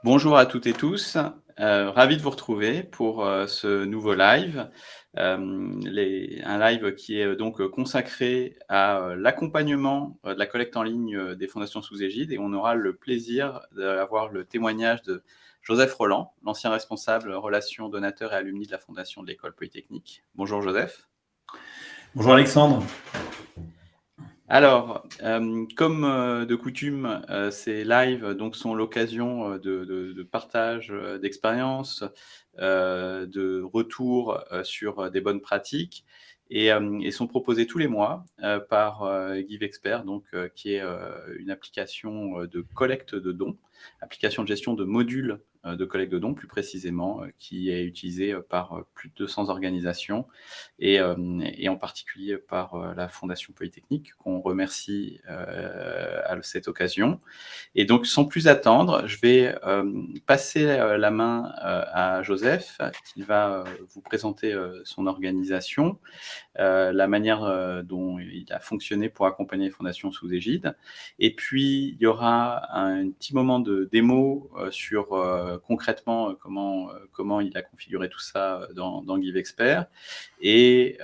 Bonjour à toutes et tous, ravi de vous retrouver pour, ce nouveau live. Un live qui est, donc, consacré à, l'accompagnement, de la collecte en ligne, des fondations sous égide et on aura le plaisir d'avoir le témoignage de Joseph Roland, l'ancien responsable relations donateurs et alumni de la fondation de l'École Polytechnique. Bonjour Joseph. Bonjour Alexandre. Alors, comme, de coutume, ces lives donc sont l'occasion, de partage, d'expériences, de retours, sur, des bonnes pratiques et sont proposés tous les mois, par, GiveExpert donc, qui est, une application, de collecte de dons, application de gestion de modules, de collecte de dons plus précisément, qui est utilisée, par, plus de 200 organisations et en particulier par, la Fondation Polytechnique qu'on remercie, à cette occasion. Et donc sans plus attendre, je vais, passer, la main, à Joseph qui va, vous présenter, son organisation, la manière, dont il a fonctionné pour accompagner les fondations sous égide. Et puis, il y aura un petit moment de démo, sur, concrètement, comment il a configuré tout ça, dans GiveExpert. Et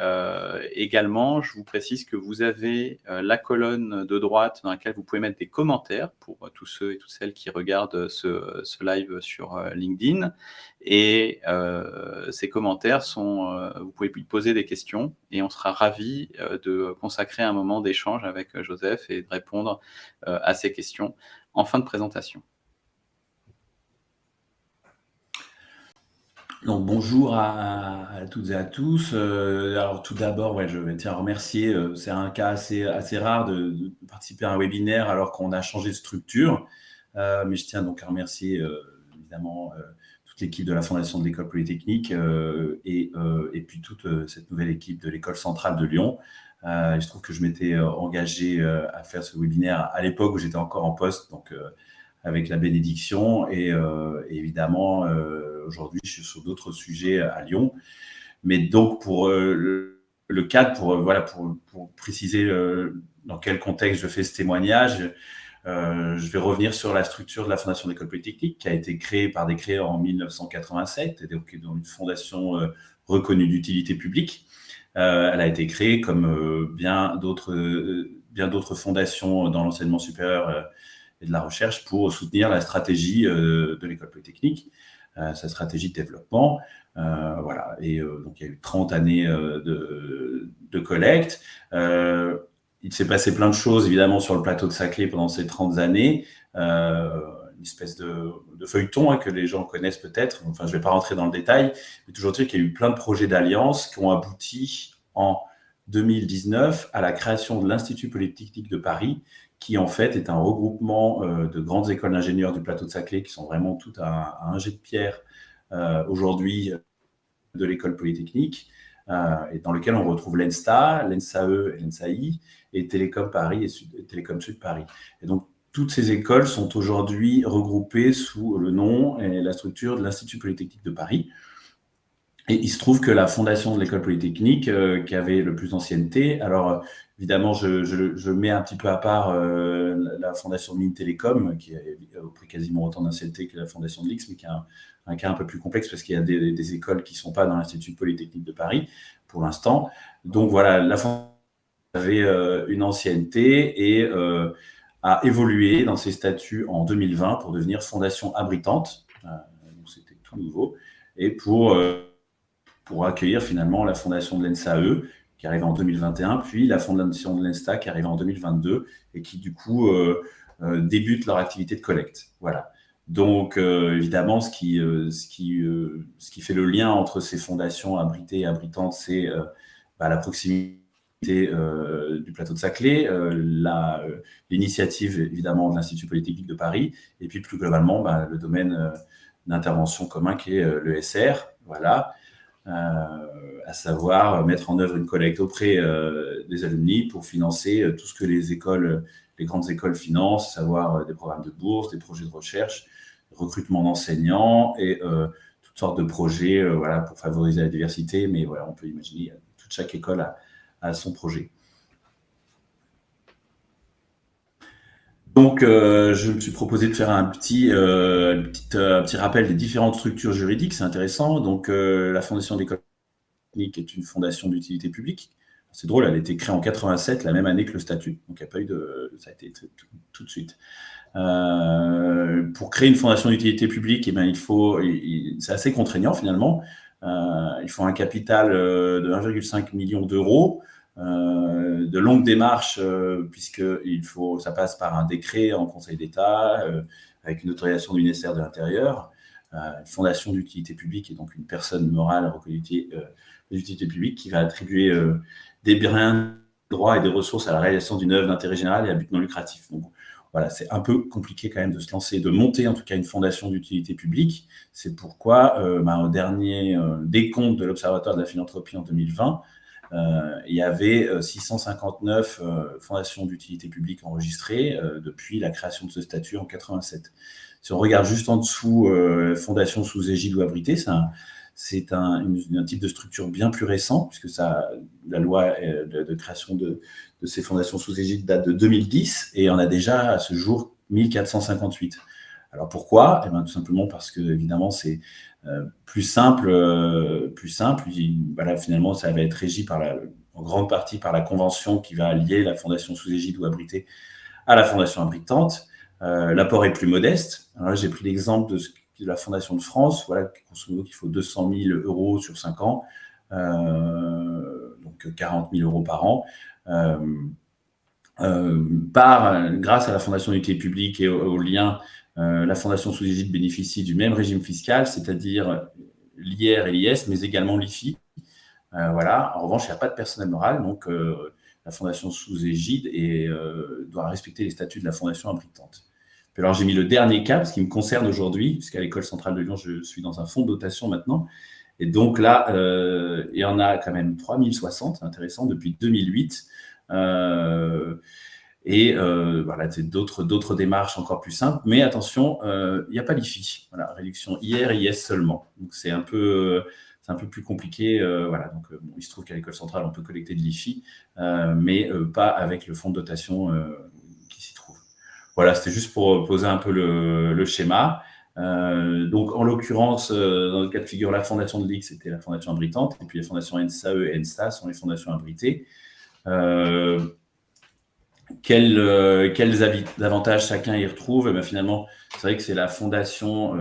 également, je vous précise que vous avez, la colonne de droite dans laquelle vous pouvez mettre des commentaires pour, tous ceux et toutes celles qui regardent ce live sur, LinkedIn. Et ces commentaires sont, vous pouvez lui poser des questions et on sera ravis, de consacrer un moment d'échange avec, Joseph et de répondre, à ces questions en fin de présentation. Donc bonjour à toutes et à tous. Alors tout d'abord, je tiens à remercier. C'est un cas assez rare de participer à un webinaire alors qu'on a changé de structure. Mais je tiens donc à remercier évidemment toute l'équipe de la Fondation de l'École Polytechnique et puis toute cette nouvelle équipe de l'École centrale de Lyon. Il se trouve que je m'étais engagé à faire ce webinaire à l'époque où j'étais encore en poste, donc avec la bénédiction et évidemment aujourd'hui je suis sur d'autres sujets à Lyon, mais donc pour le cadre, pour préciser dans quel contexte je fais ce témoignage, je vais revenir sur la structure de la Fondation de l'École Polytechnique qui a été créée par décret en 1987 et donc dans une fondation reconnue d'utilité publique. Elle a été créée comme bien d'autres fondations dans l'enseignement supérieur et de la recherche pour soutenir la stratégie de l'École Polytechnique, sa stratégie de développement. Voilà. Et donc, il y a eu 30 années de collecte. Il s'est passé plein de choses, évidemment, sur le plateau de Saclay pendant ces 30 années. Une espèce de feuilleton que les gens connaissent peut-être. Enfin, je ne vais pas rentrer dans le détail, mais toujours dire qu'il y a eu plein de projets d'alliance qui ont abouti en 2019 à la création de l'Institut Polytechnique de Paris, qui en fait est un regroupement de grandes écoles d'ingénieurs du plateau de Saclay qui sont vraiment toutes à un jet de pierre aujourd'hui de l'école polytechnique, et dans lequel on retrouve l'ENSTA, l'ENSAE et l'ENSAI, et Télécom Paris et Télécom Sud Paris. Et donc, toutes ces écoles sont aujourd'hui regroupées sous le nom et la structure de l'Institut Polytechnique de Paris. Et il se trouve que la fondation de l'École Polytechnique, qui avait le plus d'ancienneté, alors évidemment, je mets un petit peu à part la fondation Mines Télécom, qui a quasiment autant d'ancienneté que la fondation de l'X, mais qui a un cas un peu plus complexe parce qu'il y a des écoles qui ne sont pas dans l'Institut Polytechnique de Paris pour l'instant. Donc voilà, la fondation avait une ancienneté et a évolué dans ses statuts en 2020 pour devenir fondation abritante. Donc c'était tout nouveau. Et pour accueillir finalement la fondation de l'ENSAE qui arrive en 2021, puis la fondation de l'ENSTA qui arrive en 2022 et qui du coup débutent leur activité de collecte. Voilà. Donc évidemment, ce qui fait le lien entre ces fondations abritées et abritantes, c'est la proximité du plateau de Saclay, l'initiative évidemment de l'Institut Polytechnique de Paris, et puis plus globalement le domaine d'intervention commun qui est le SR. Voilà. À savoir mettre en œuvre une collecte auprès des alumni pour financer tout ce que les grandes écoles financent, à savoir des programmes de bourse, des projets de recherche, recrutement d'enseignants et toutes sortes de projets pour favoriser la diversité. Mais voilà, on peut imaginer toute chaque école a son projet. Donc, je me suis proposé de faire un petit rappel des différentes structures juridiques. C'est intéressant. Donc, la Fondation d'école polytechnique est une fondation d'utilité publique. C'est drôle, elle a été créée en 87, la même année que le statut. Donc, il n'y a pas eu ça a été tout de suite. Pour créer une fondation d'utilité publique, eh ben, c'est assez contraignant finalement. Il faut un capital de 1,5 million d'euros, de longues démarches, puisque ça passe par un décret en Conseil d'État, avec une autorisation du ministère de l'Intérieur. Une fondation d'utilité publique est donc une personne morale reconnue d'utilité publique qui va attribuer des biens, droits et des ressources à la réalisation d'une œuvre d'intérêt général et à but non lucratif. Donc, voilà, c'est un peu compliqué quand même de se lancer, de monter en tout cas une fondation d'utilité publique. C'est pourquoi, au dernier décompte de l'Observatoire de la philanthropie en 2020, il y avait 659 fondations d'utilité publique enregistrées depuis la création de ce statut en 87. Si on regarde juste en dessous, fondation sous égide ou abritée, c'est un type de structure bien plus récent, puisque la loi de création de ces fondations sous égide date de 2010, et on a déjà à ce jour 1458. Alors pourquoi ? Eh bien, tout simplement parce que, évidemment, c'est plus simple. Voilà, finalement, ça va être régi en grande partie par la convention qui va lier la fondation sous égide ou abritée à la fondation abritante. L'apport est plus modeste. Alors là, j'ai pris l'exemple de la Fondation de France, voilà, grosso modo, qu'il faut 200 000 euros sur 5 ans, donc 40 000 euros par an. Grâce à la Fondation d'utilité publique et au lien, la Fondation sous égide bénéficie du même régime fiscal, c'est-à-dire l'IR et l'IS, mais également l'IFI. Voilà. En revanche, il n'y a pas de personnel moral, donc la Fondation sous égide doit respecter les statuts de la Fondation abritante. Alors, j'ai mis le dernier cas, ce qui me concerne aujourd'hui, puisqu'à l'École centrale de Lyon, je suis dans un fonds de dotation maintenant. Et donc là, il y en a quand même 3060, intéressant, depuis 2008. Voilà, c'est d'autres démarches encore plus simples. Mais attention, il n'y a pas l'IFI. Voilà, réduction IR et IS seulement. Donc, c'est un peu plus compliqué. Voilà, donc, il se trouve qu'à l'École centrale, on peut collecter de l'IFI, mais pas avec le fonds de dotation qui s'y trouve. Voilà, c'était juste pour poser un peu le schéma. Donc, en l'occurrence, dans le cas de figure, la fondation de l'IX, c'était la fondation abritante, et puis les fondations NSAE et NSTA sont les fondations abritées. Quels avantages chacun y retrouve ? Ben, finalement, c'est vrai que c'est la fondation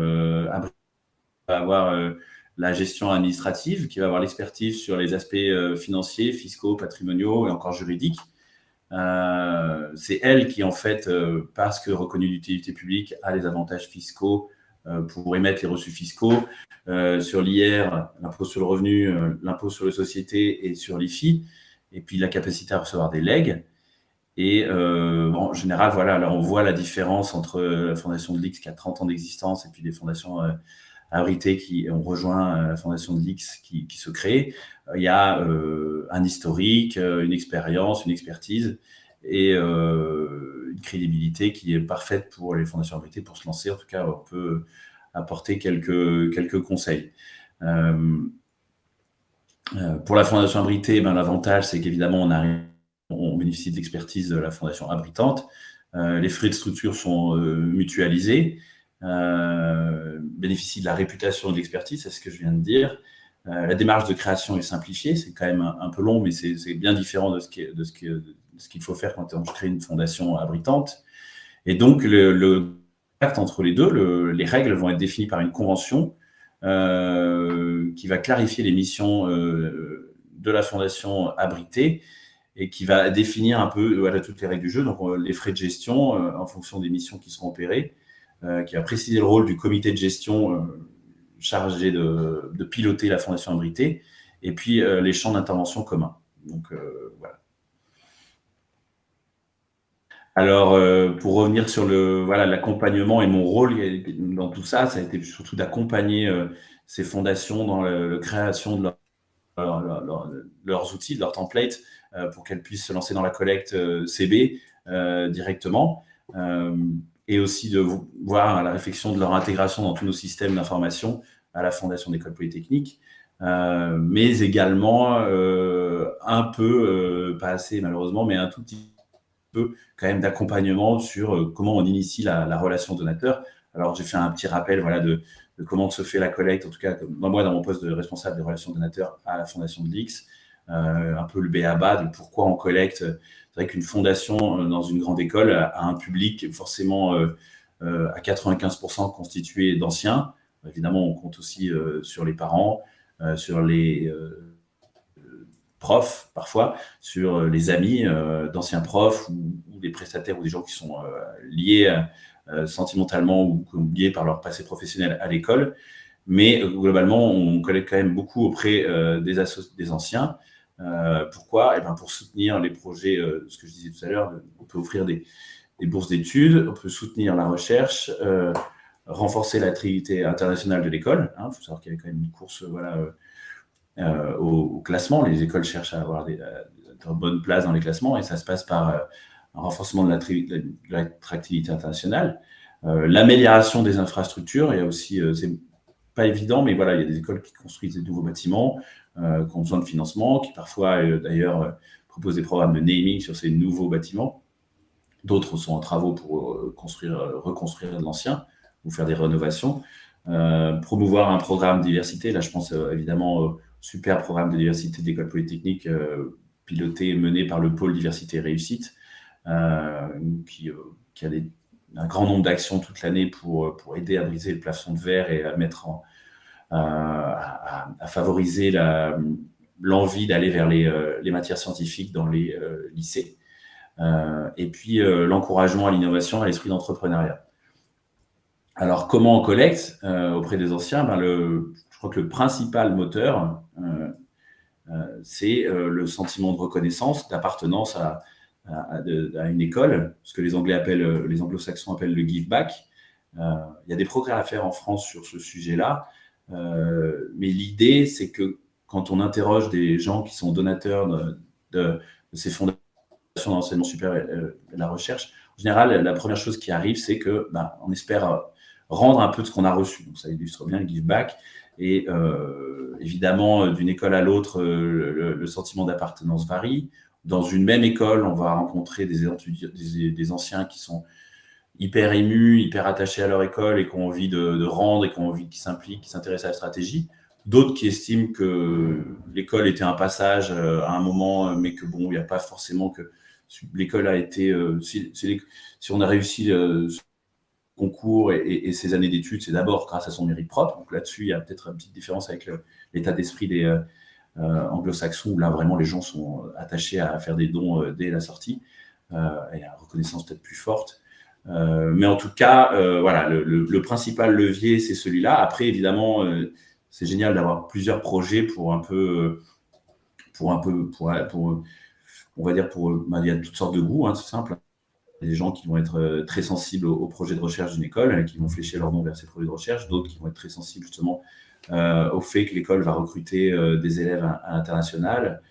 abritante qui va avoir la gestion administrative, qui va avoir l'expertise sur les aspects financiers, fiscaux, patrimoniaux et encore juridiques. C'est elle qui, en fait, parce que reconnue d'utilité publique, a les avantages fiscaux pour émettre les reçus fiscaux sur l'IR, l'impôt sur le revenu, l'impôt sur les sociétés et sur l'IFI, et puis la capacité à recevoir des legs. Et en général, voilà, là on voit la différence entre la fondation de l'IX qui a 30 ans d'existence et puis les fondations abritées qui ont rejoint la fondation de l'IX qui se crée. Il y a un historique, une expérience, une expertise et une crédibilité qui est parfaite pour les fondations abritées pour se lancer. En tout cas, on peut apporter quelques conseils. Pour la fondation abritée, l'avantage, c'est qu'évidemment, on bénéficie de l'expertise de la fondation abritante. Les frais de structure sont mutualisés. Bénéficie de la réputation et de l'expertise, c'est ce que je viens de dire. La démarche de création est simplifiée, c'est quand même un peu long, mais c'est bien différent de ce qu'il faut faire quand on crée une fondation abritante. Et donc, le contact entre les deux, les règles vont être définies par une convention qui va clarifier les missions de la fondation abritée et qui va définir un peu voilà, toutes les règles du jeu, donc les frais de gestion en fonction des missions qui seront opérées, qui va préciser le rôle du comité de gestion chargé de piloter la fondation abritée, et puis les champs d'intervention communs. Donc voilà. Alors, pour revenir sur l'accompagnement et mon rôle dans tout ça, ça a été surtout d'accompagner ces fondations dans la création de leurs outils, de leurs templates, pour qu'elles puissent se lancer dans la collecte CB directement, et aussi de voir la réflexion de leur intégration dans tous nos systèmes d'information à la Fondation d'École Polytechnique, mais également un peu, pas assez malheureusement, mais un tout petit peu quand même d'accompagnement sur comment on initie la relation donateur. Alors, j'ai fait un petit rappel de comment se fait la collecte, en tout cas, moi, dans mon poste de responsable des relations donateurs à la Fondation de l'X, un peu le b.a.-ba de pourquoi on collecte. C'est vrai qu'une fondation dans une grande école a un public forcément à 95% constitué d'anciens. Évidemment, on compte aussi sur les parents, sur les profs parfois, sur les amis d'anciens profs ou des prestataires ou des gens qui sont liés sentimentalement ou liés par leur passé professionnel à l'école. Mais globalement, on collecte quand même beaucoup auprès des anciens. Pourquoi ? Pour soutenir les projets, ce que je disais tout à l'heure, on peut offrir des bourses d'études, on peut soutenir la recherche, renforcer l'attractivité internationale de l'école. Il faut savoir qu'il y a quand même une course au classement. Les écoles cherchent à avoir de bonnes places dans les classements et ça se passe par un renforcement de l'attractivité internationale. L'amélioration des infrastructures, il y a aussi, c'est pas évident, mais il y a des écoles qui construisent des nouveaux bâtiments, qui ont besoin de financement, qui parfois d'ailleurs proposent des programmes de naming sur ces nouveaux bâtiments. D'autres sont en travaux pour reconstruire de l'ancien ou faire des rénovations. Promouvoir un programme de diversité, là je pense évidemment au super programme de diversité d'école polytechnique piloté et mené par le pôle diversité et réussite, qui a un grand nombre d'actions toute l'année pour aider à briser le plafond de verre et à mettre à favoriser l'envie d'aller vers les matières scientifiques dans les lycées. Et puis l'encouragement à l'innovation, à l'esprit d'entrepreneuriat. Alors, comment on collecte auprès des anciens ? Je crois que le principal moteur, c'est le sentiment de reconnaissance, d'appartenance à une école, ce que les anglo-saxons appellent le give back. Il y a des progrès à faire en France sur ce sujet-là, mais l'idée, c'est que quand on interroge des gens qui sont donateurs de ces fondations d'enseignement supérieur et de la recherche, en général, la première chose qui arrive, c'est que on espère rendre un peu de ce qu'on a reçu. Donc, ça illustre bien le give back. Et évidemment, d'une école à l'autre, le sentiment d'appartenance varie. Dans une même école, on va rencontrer des anciens qui sont hyper émus, hyper attachés à leur école et qui ont envie de rendre et qui s'impliquent, qui s'intéressent à la stratégie. D'autres qui estiment que l'école était un passage à un moment, mais que il n'y a pas forcément que l'école a été... si on a réussi concours et ses années d'études, c'est d'abord grâce à son mérite propre. Donc là-dessus, il y a peut-être une petite différence avec l'état d'esprit des anglo-saxons, où là, vraiment, les gens sont attachés à faire des dons dès la sortie, et à une reconnaissance peut-être plus forte. Mais en tout cas, le principal levier, c'est celui-là. Après, évidemment, c'est génial d'avoir plusieurs projets pour on va dire, il y a toutes sortes de goûts, c'est simple. Il y a des gens qui vont être très sensibles au projet de recherche d'une école, qui vont flécher leur nom vers ces projets de recherche, d'autres qui vont être très sensibles justement au fait que l'école va recruter des élèves à l'international,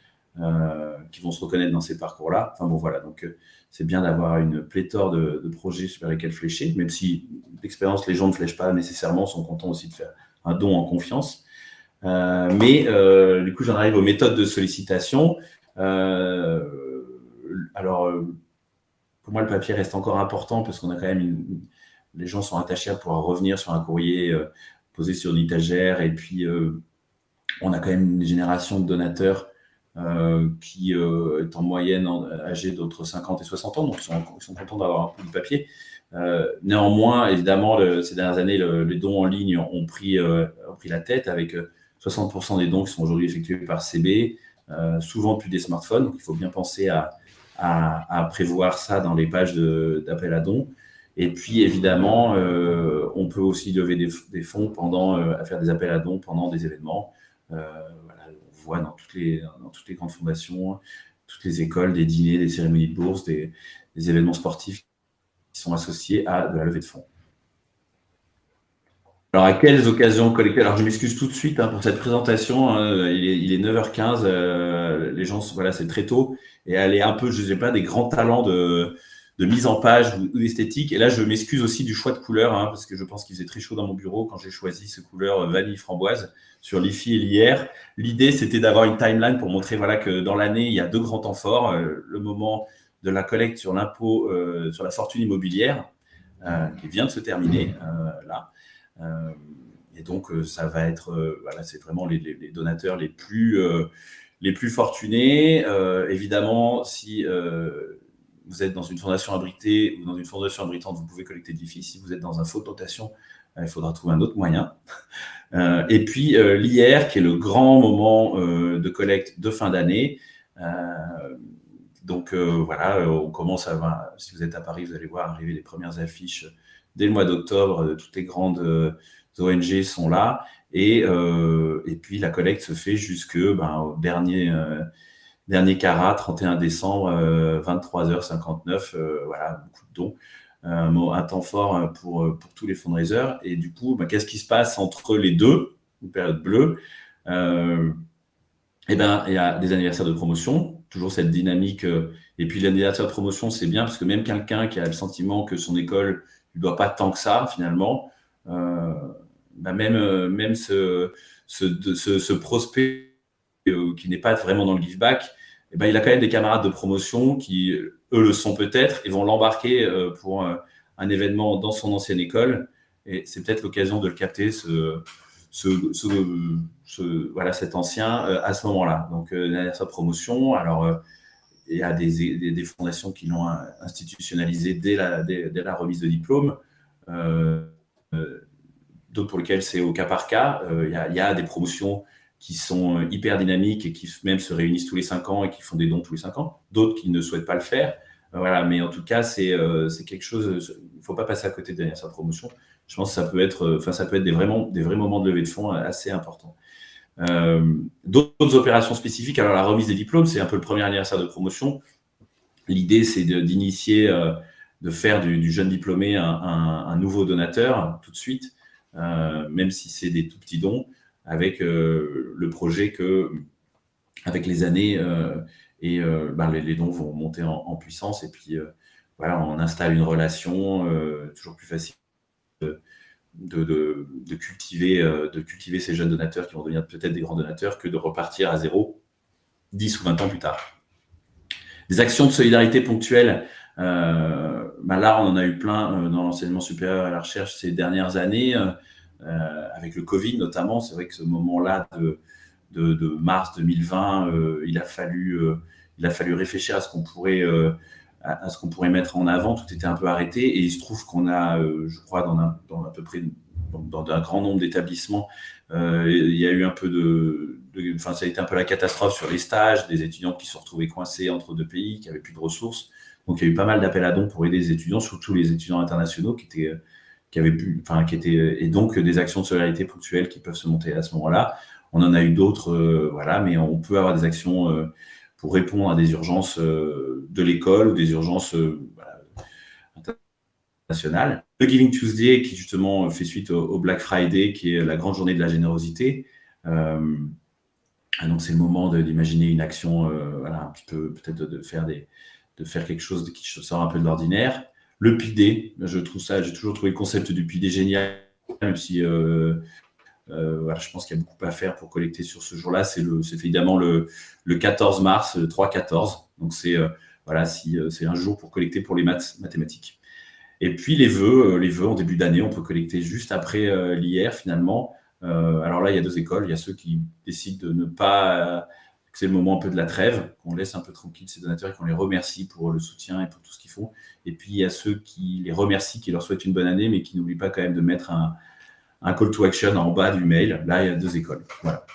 qui vont se reconnaître dans ces parcours-là. Donc c'est bien d'avoir une pléthore de projets vers lesquels flécher, même si d'expérience, les gens ne flèchent pas nécessairement, sont contents aussi de faire un don en confiance. Mais du coup, j'en arrive aux méthodes de sollicitation. Pour moi, le papier reste encore important parce qu'on a quand même les gens sont attachés à pouvoir revenir sur un courrier posé sur une étagère. Et puis, on a quand même une génération de donateurs qui est en moyenne âgée d'entre 50 et 60 ans. Donc, ils sont contents d'avoir un peu de papier. Néanmoins, évidemment, ces dernières années, les dons en ligne ont pris la tête avec 60% des dons qui sont aujourd'hui effectués par CB, souvent depuis des smartphones. Donc, il faut bien penser à prévoir ça dans les pages d'appel à dons. Et puis, évidemment, on peut aussi lever des fonds à faire des appels à dons pendant des événements. On voit dans toutes les grandes fondations, toutes les écoles, des dîners, des cérémonies de bourse, des événements sportifs qui sont associés à de la levée de fonds. Alors, à quelles occasions collecter ? Alors, je m'excuse tout de suite pour cette présentation. Il est 9h15. Les gens, c'est très tôt. Et elle est un peu, je ne sais pas, des grands talents de mise en page ou d'esthétique. Et là, je m'excuse aussi du choix de couleur, parce que je pense qu'il faisait très chaud dans mon bureau quand j'ai choisi ce couleur vanille framboise sur l'IFI et l'IR. L'idée, c'était d'avoir une timeline pour montrer que dans l'année, il y a deux grands temps forts. Le moment de la collecte sur l'impôt sur la fortune immobilière qui vient de se terminer là. Et donc, ça va être, voilà, c'est vraiment les donateurs les plus fortunés. Évidemment, si vous êtes dans une fondation abritée ou dans une fondation abritante, vous pouvez collecter d'IFI. Si vous êtes dans un fonds de dotation, il faudra trouver un autre moyen. Et puis, l'IR, qui est le grand moment de collecte de fin d'année. Donc, voilà, on commence à voir, si vous êtes à Paris, vous allez voir arriver les premières affiches dès le mois d'octobre. Toutes les grandes ONG sont là. Et puis, la collecte se fait au dernier carat, 31 décembre, 23h59. Voilà, beaucoup de dons. Un temps fort pour tous les fundraisers. Et du coup, qu'est-ce qui se passe entre les deux, une période bleue il y a des anniversaires de promotion, toujours cette dynamique. Et puis l'anniversaire de promotion, c'est bien parce que même quelqu'un qui a le sentiment que son école ne doit pas tant que ça, finalement, même ce prospect qui n'est pas vraiment dans le give back, il a quand même des camarades de promotion qui, eux, le sont peut-être et vont l'embarquer pour un événement dans son ancienne école. Et c'est peut-être l'occasion de le capter, cet ancien à ce moment-là. Donc, l'anniversaire de promotion, alors il y a des fondations qui l'ont institutionnalisé dès la remise de diplôme, d'autres pour lesquelles c'est au cas par cas. Il y a des promotions qui sont hyper dynamiques et qui même se réunissent tous les 5 ans et qui font des dons tous les 5 ans, d'autres qui ne souhaitent pas le faire. Voilà, mais en tout cas, c'est quelque chose, il ne faut pas passer à côté de l'anniversaire de promotion. Je pense que ça peut être des vrais moments de levée de fonds assez importants. D'autres opérations spécifiques, alors la remise des diplômes, c'est un peu le premier anniversaire de promotion. L'idée, c'est d'initier, de faire du jeune diplômé un nouveau donateur tout de suite, même si c'est des tout petits dons, avec le projet que, avec les années, les dons vont monter en puissance et puis voilà, on installe une relation toujours plus facile de cultiver ces jeunes donateurs qui vont devenir peut-être des grands donateurs que de repartir à zéro 10 ou 20 ans plus tard. Des actions de solidarité ponctuelles, là on en a eu plein dans l'enseignement supérieur et la recherche ces dernières années, avec le Covid notamment. C'est vrai que ce moment-là de mars 2020, il a fallu réfléchir à ce qu'on pourrait mettre en avant. Tout était un peu arrêté et il se trouve qu'on a, je crois, dans à peu près dans un grand nombre d'établissements, il y a eu un peu ça a été un peu la catastrophe sur les stages, des étudiants qui se sont retrouvés coincés entre deux pays, qui n'avaient plus de ressources. Donc il y a eu pas mal d'appels à dons pour aider les étudiants, surtout les étudiants internationaux et donc des actions de solidarité ponctuelles qui peuvent se monter à ce moment-là. On en a eu d'autres, mais on peut avoir des actions pour répondre à des urgences de l'école ou des urgences internationales. Le Giving Tuesday, qui justement fait suite au Black Friday, qui est la grande journée de la générosité. Donc c'est le moment d'imaginer une action, un petit peu peut-être de faire quelque chose qui sort un peu de l'ordinaire. Le PID, j'ai toujours trouvé le concept du PID génial, même si je pense qu'il y a beaucoup à faire pour collecter sur ce jour-là. C'est évidemment le 14 mars, le 3-14. Donc c'est un jour pour collecter pour les mathématiques. Et puis les vœux en début d'année, on peut collecter juste après l'IR finalement. Alors là, il y a deux écoles. Il y a ceux qui décident de ne pas, que c'est le moment un peu de la trêve, qu'on laisse un peu tranquille ces donateurs et qu'on les remercie pour le soutien et pour tout ce qu'ils font. Et puis il y a ceux qui les remercient, qui leur souhaitent une bonne année, mais qui n'oublient pas quand même de mettre un call to action en bas du mail. Là, il y a deux écoles. Voilà.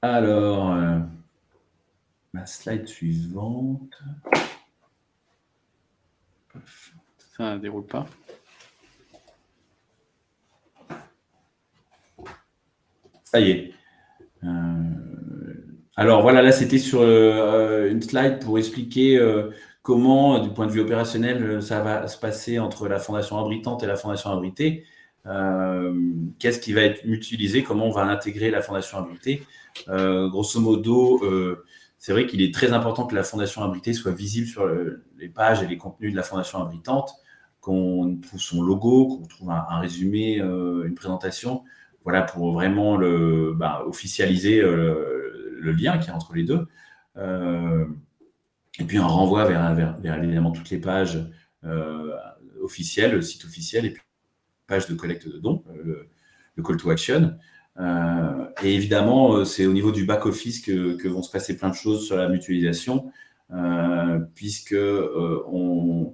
Alors, ma slide suivante. Ça ne déroule pas. Ça y est. Alors voilà, là c'était sur une slide pour expliquer comment, du point de vue opérationnel, ça va se passer entre la fondation abritante et la fondation abritée. Qu'est-ce qui va être utilisé, comment on va intégrer la fondation abritée. Grosso modo, c'est vrai qu'il est très important que la fondation abritée soit visible sur les pages et les contenus de la fondation abritante, qu'on trouve son logo, qu'on trouve un résumé, une présentation. Voilà, pour vraiment officialiser le lien qu'il y a entre les deux. Et puis un renvoi vers évidemment toutes les pages officielles, le site officiel, et puis page de collecte de dons, le call to action. Et évidemment, c'est au niveau du back-office que vont se passer plein de choses sur la mutualisation, puisque on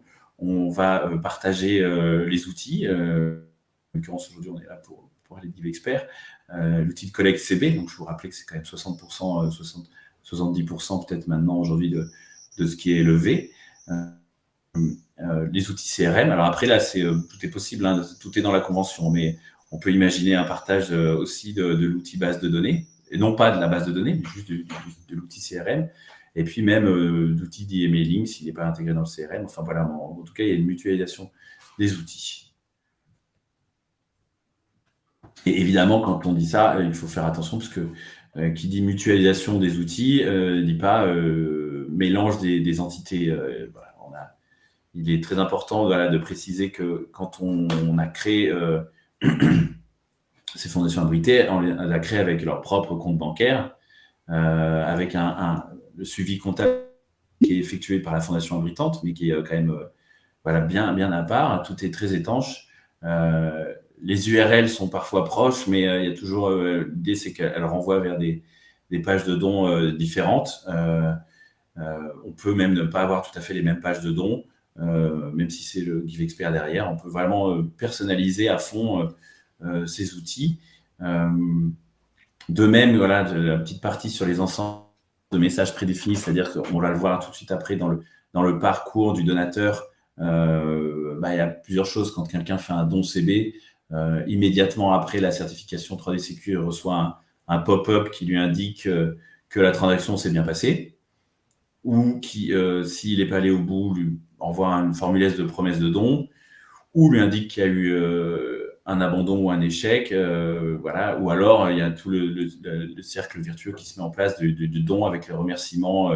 va partager les outils. En l'occurrence, aujourd'hui, on est là pour les Give Experts. L'outil de collecte CB, donc je vous rappelais que c'est quand même 60%, 70% peut-être maintenant aujourd'hui de ce qui est levé. Les outils CRM. Alors après, là, tout est possible, hein, tout est dans la convention, mais on peut imaginer un partage aussi de l'outil base de données, et non pas de la base de données, mais juste de l'outil CRM, et puis même d'outils d'emailing s'il n'est pas intégré dans le CRM. Enfin voilà, en tout cas, il y a une mutualisation des outils. Et évidemment, quand on dit ça, il faut faire attention, parce que qui dit mutualisation des outils ne dit pas mélange des entités. Voilà, il est très important de préciser que quand on a créé ces fondations abritées, on les a créées avec leur propre compte bancaire, avec le suivi comptable qui est effectué par la fondation abritante, mais qui est quand même bien à part. Tout est très étanche. Les URL sont parfois proches, mais il y a toujours l'idée, c'est qu'elles renvoient vers des pages de dons différentes. On peut même ne pas avoir tout à fait les mêmes pages de dons, même si c'est le Give Expert derrière. On peut vraiment personnaliser à fond ces outils. De même, voilà, la petite partie sur les ensembles de messages prédéfinis, c'est-à-dire qu'on va le voir tout de suite après dans le parcours du donateur. Il y a plusieurs choses. Quand quelqu'un fait un don CB, immédiatement après la certification 3D Sécu, il reçoit un pop-up qui lui indique que la transaction s'est bien passée, ou qui, s'il n'est pas allé au bout, lui envoie une formulaire de promesse de don, ou lui indique qu'il y a eu un abandon ou un échec, voilà. Ou alors il y a tout le cercle vertueux qui se met en place du don avec le remerciement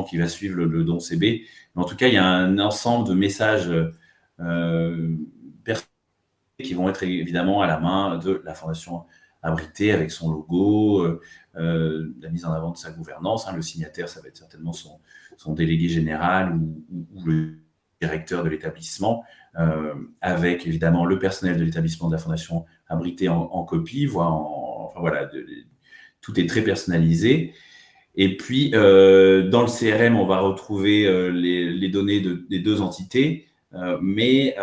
qui va suivre le don CB. Mais en tout cas, il y a un ensemble de messages qui vont être évidemment à la main de la Fondation Abritée, avec son logo, la mise en avant de sa gouvernance. Le signataire, ça va être certainement son délégué général ou le directeur de l'établissement, avec évidemment le personnel de l'établissement de la Fondation Abritée en copie, voire tout est très personnalisé. Et puis, dans le CRM, on va retrouver les données des deux entités, mais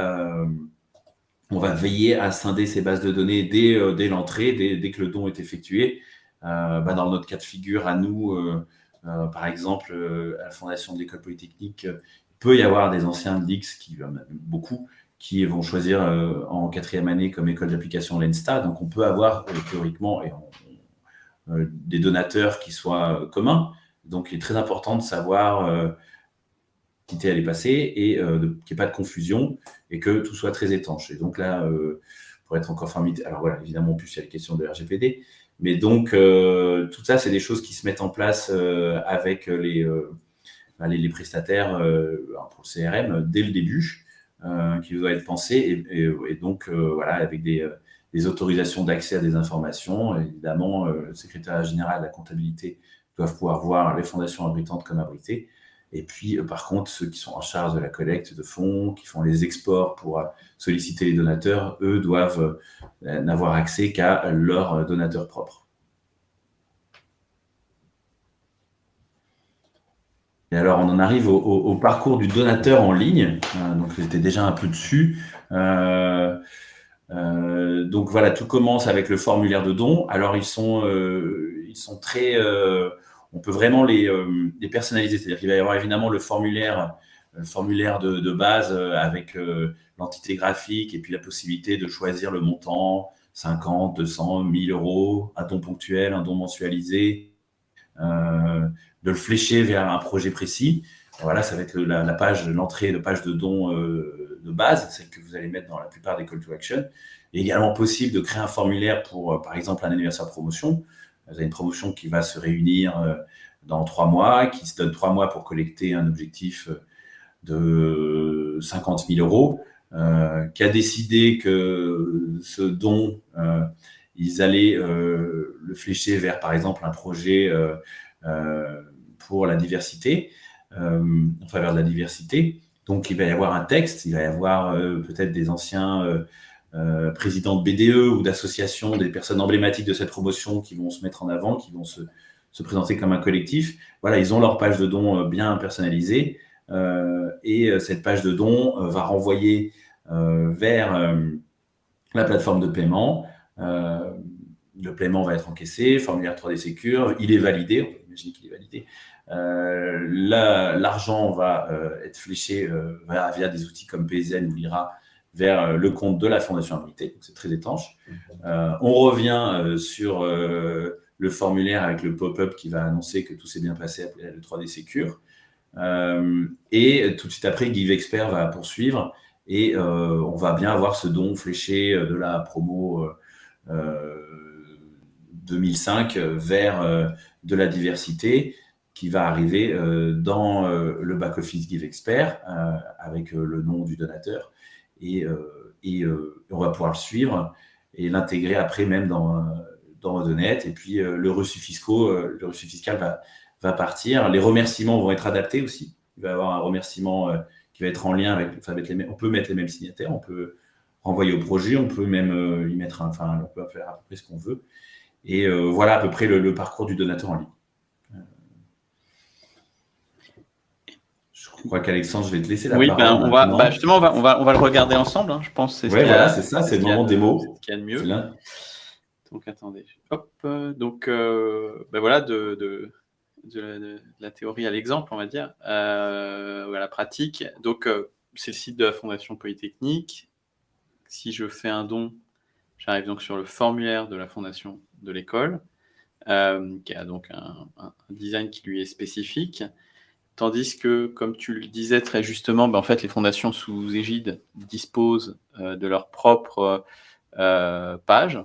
on va veiller à scinder ces bases de données dès l'entrée, dès que le don est effectué. Dans notre cas de figure, à nous, par exemple, à la Fondation de l'École Polytechnique, il peut y avoir des anciens DIX, beaucoup, qui vont choisir en 4e année comme école d'application l'ENSTA. Donc, on peut avoir théoriquement des donateurs qui soient communs. Donc, il est très important de savoir quelle elle est passée et qu'il n'y ait pas de confusion et que tout soit très étanche. Et donc là, pour être en conformité, alors voilà, évidemment, en plus, il y a les questions de RGPD, mais donc tout ça, c'est des choses qui se mettent en place avec les prestataires pour le CRM dès le début, qui doit être pensé, et donc avec des autorisations d'accès à des informations. Évidemment, le secrétariat général de la comptabilité doivent pouvoir voir les fondations abritantes comme abritées. Et puis, par contre, ceux qui sont en charge de la collecte de fonds, qui font les exports pour solliciter les donateurs, eux doivent n'avoir accès qu'à leurs donateurs propres. Et alors, on en arrive au parcours du donateur en ligne. Donc, j'étais déjà un peu dessus. Donc, voilà, tout commence avec le formulaire de don. Alors, ils sont très... on peut vraiment les personnaliser. C'est-à-dire qu'il va y avoir évidemment le formulaire de base avec l'entité graphique et puis la possibilité de choisir le montant, 50, 200, 1000 euros, un don ponctuel, un don mensualisé, de le flécher vers un projet précis. Voilà, ça va être l'entrée de page de don de base, celle que vous allez mettre dans la plupart des call to action. Il est également possible de créer un formulaire pour, par exemple, un anniversaire promotion. Vous avez une promotion qui va se réunir dans 3 mois, qui se donne 3 mois pour collecter un objectif de 50 000 euros, qui a décidé que ce don, ils allaient le flécher vers, par exemple, un projet pour la diversité, en faveur de la diversité. Donc, il va y avoir un texte, il va y avoir peut-être des anciens présidents de BDE ou d'associations, des personnes emblématiques de cette promotion qui vont se mettre en avant, qui vont se présenter comme un collectif. Voilà, ils ont leur page de dons bien personnalisée et cette page de dons va renvoyer vers la plateforme de paiement. Le paiement va être encaissé, formulaire 3D Secure, il est validé, on peut imaginer qu'il est validé. L'argent va être fléché via des outils comme PayZen ou Lyra vers le compte de la Fondation Abrité, donc c'est très étanche. On revient sur le formulaire avec le pop-up qui va annoncer que tout s'est bien passé après le 3D Secure. Et tout de suite après, GiveExpert va poursuivre et on va bien avoir ce don fléché de la promo 2005 vers de la diversité qui va arriver dans le back-office GiveExpert avec le nom du donateur et on va pouvoir le suivre et l'intégrer après même dans Odonet. Et puis le reçu fiscal va partir. Les remerciements vont être adaptés aussi. Il va y avoir un remerciement qui va être en lien avec on peut mettre les mêmes signataires, on peut renvoyer au projet, on peut même y mettre on peut faire à peu près ce qu'on veut. Et voilà à peu près le parcours du donateur en ligne. Je crois qu'Alexandre, je vais te laisser la parole. Justement, on va le regarder ensemble. Hein, je pense que c'est voilà, c'est ça, c'est le moment démo. C'est ce qu'il y a de mieux. Donc, attendez. Hop. Donc, voilà, de la théorie à l'exemple, on va dire, à la pratique. Donc, c'est le site de la Fondation Polytechnique. Si je fais un don, j'arrive donc sur le formulaire de la Fondation de l'école, qui a donc un design qui lui est spécifique. Tandis que, comme tu le disais très justement, en fait, les fondations sous égide disposent de leur propre page,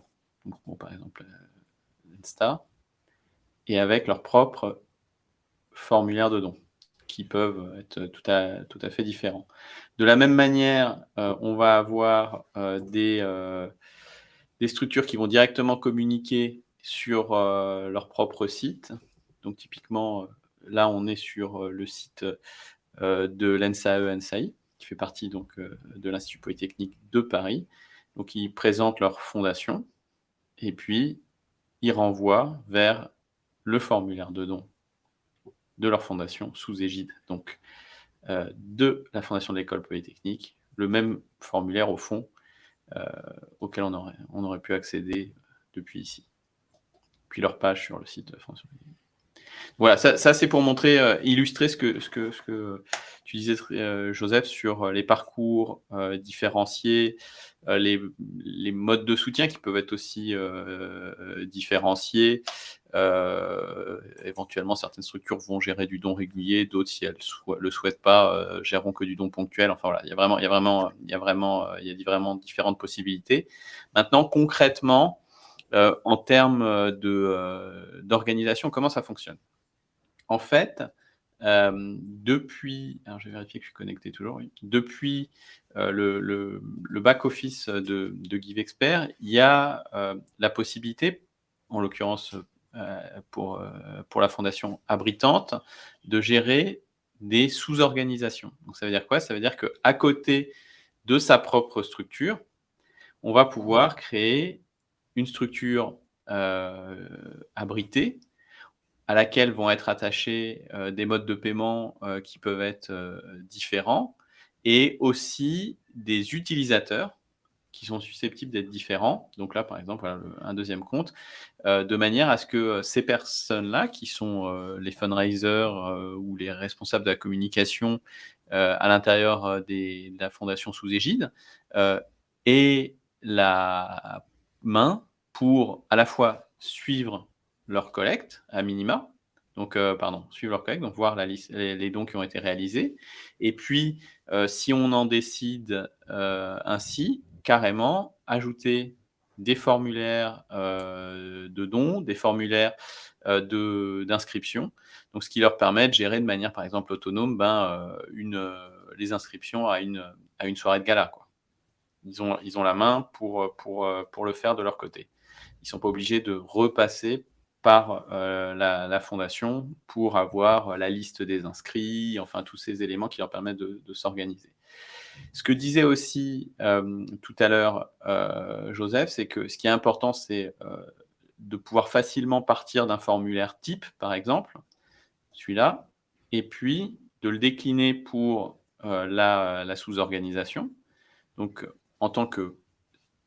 donc, par exemple l'Insta, et avec leur propre formulaire de dons, qui peuvent être tout à fait différents. De la même manière, on va avoir des structures qui vont directement communiquer sur leur propre site. Donc typiquement, là, on est sur le site de l'ENSAE-NSAI, qui fait partie donc de l'Institut Polytechnique de Paris. Donc, ils présentent leur fondation et puis ils renvoient vers le formulaire de don de leur fondation sous égide donc de la Fondation de l'École Polytechnique, le même formulaire au fond auquel on aurait pu accéder depuis ici. Puis leur page sur le site de la Fondation Polytechnique. Voilà, ça c'est pour montrer, illustrer ce que tu disais, Joseph, sur les parcours différenciés, les modes de soutien qui peuvent être aussi différenciés. Éventuellement, certaines structures vont gérer du don régulier, d'autres, si elles le souhaitent pas, géreront que du don ponctuel. Enfin voilà, il y a vraiment différentes possibilités. Maintenant, concrètement, en termes d'organisation, comment ça fonctionne? En fait, depuis, alors je vais vérifier que je suis connecté toujours, oui. Depuis le back-office de GiveExpert, il y a la possibilité, en l'occurrence pour la Fondation Abritante, de gérer des sous-organisations. Donc ça veut dire quoi? Ça veut dire qu'à côté de sa propre structure, on va pouvoir créer une structure abritée à laquelle vont être attachés des modes de paiement qui peuvent être différents et aussi des utilisateurs qui sont susceptibles d'être différents. Donc là, par exemple, voilà, un deuxième compte, de manière à ce que ces personnes-là, qui sont les fundraisers ou les responsables de la communication à l'intérieur de la fondation sous égide, aient la main pour à la fois suivre leur collecte à minima, donc suivre leur collecte, donc voir la liste, les dons qui ont été réalisés, et puis si on en décide ainsi, carrément ajouter des formulaires de dons, des formulaires d'inscription, donc ce qui leur permet de gérer de manière par exemple autonome les inscriptions à une soirée de gala, quoi. Ils ont la main pour le faire de leur côté. ils sont pas obligés de repasser par, la fondation pour avoir la liste des inscrits, enfin tous ces éléments qui leur permettent de s'organiser. Ce que disait aussi, tout à l'heure, Joseph, c'est que ce qui est important, c'est, de pouvoir facilement partir d'un formulaire type, par exemple, celui-là, et puis de le décliner pour, la sous-organisation. Donc, en tant que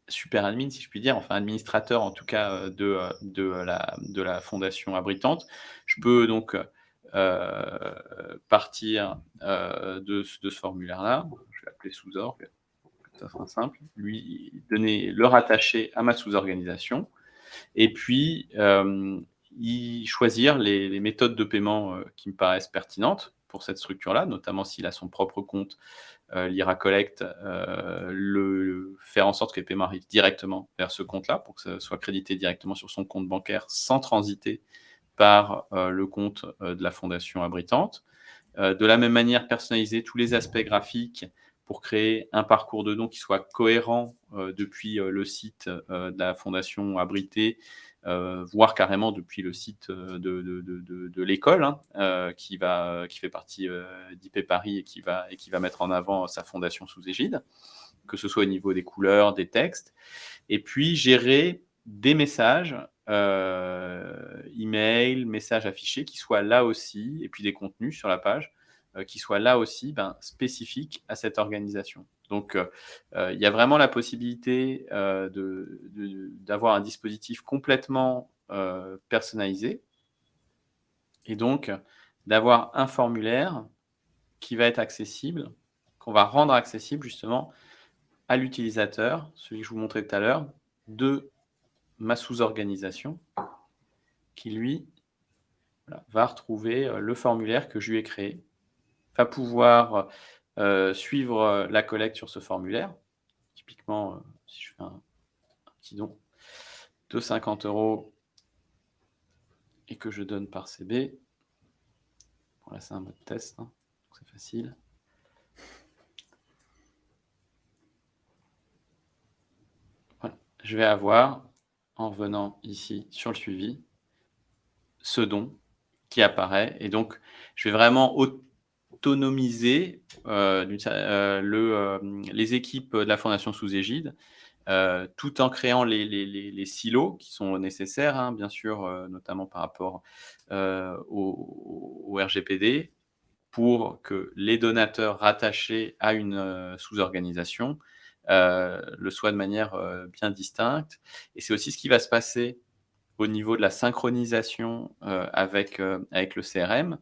super admin, si je puis dire, enfin administrateur en tout cas, de la fondation abritante. Je peux donc, partir, de ce formulaire-là. Je vais l'appeler sous-org, ça sera simple. Lui donner le rattacher à ma sous-organisation et puis, y choisir les méthodes de paiement, qui me paraissent pertinentes pour cette structure-là, notamment s'il a son propre compte, l'IRA Collect, faire en sorte que les paiements arrivent directement vers ce compte-là, pour que ça soit crédité directement sur son compte bancaire sans transiter par, le compte, de la fondation abritante. De la même manière, personnaliser tous les aspects graphiques pour créer un parcours de don qui soit cohérent, depuis, le site, de la fondation abritée, voire carrément depuis le site, de l'école, hein, qui fait partie, d'IP Paris et qui va mettre en avant sa fondation sous égide, que ce soit au niveau des couleurs, des textes et puis gérer des messages, email, messages affichés qui soient là aussi et puis des contenus sur la page, qui soient là aussi, ben, spécifiques à cette organisation. Donc, il y a vraiment la possibilité, d'avoir un dispositif complètement, personnalisé et donc d'avoir un formulaire qui va être accessible, qu'on va rendre accessible justement à l'utilisateur, celui que je vous montrais tout à l'heure, de ma sous-organisation qui lui, voilà, va retrouver, le formulaire que je lui ai créé, va pouvoir, suivre, la collecte sur ce formulaire. Typiquement, si je fais un petit don de 50 € et que je donne par CB. Bon là, c'est un mode test, hein, donc c'est facile. Voilà, je vais avoir, en revenant ici sur le suivi, ce don qui apparaît et donc je vais vraiment autonomiser, les équipes de la fondation sous égide, tout en créant les silos qui sont nécessaires, hein, bien sûr, notamment par rapport, au RGPD pour que les donateurs rattachés à une, sous-organisation, le soient de manière, bien distincte et c'est aussi ce qui va se passer au niveau de la synchronisation, avec le CRM.